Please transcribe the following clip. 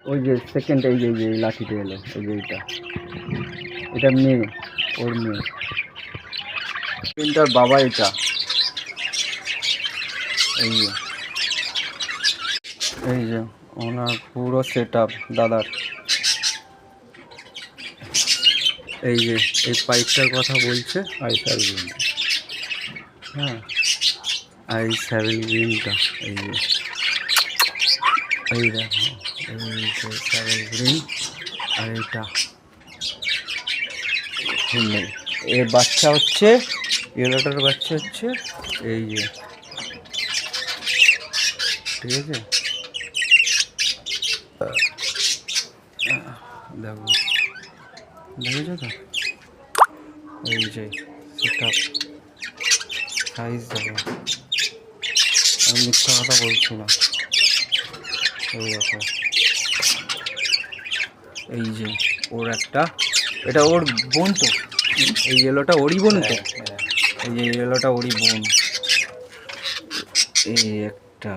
ওই যে সেকেন্ড, এই যে এই লাঠিতে এলো, এই যে এটা মেয়ে, ওর মেয়ে। তিনটার বাবা এটা, এই যে ওনার পুরো সেট আপ দাদার। এই যে এই পাইপটার কথা বলছে, আইসার গ্রিন। হ্যাঁ, আইসার গ্রিনটা এই যে, এই দেখো, এই যে সারেল গ্রিন। আর এটা ফিমেল। এর বাচ্চা হচ্ছে, ইয়েলোটার বাচ্চা হচ্ছে এই যে, ঠিক আছে। দেখো, দেখেছো তো, এই যে সেটা সাইজ দেখো, আমি মিথ্যা কথা বলছি না। এই দেখো, এই যে ওর একটা, এটা ওর বোন তো, এই ইয়েলোটা ওরই বোন তো, এই যে ইয়েলোটা ওরই বোন। এই একটা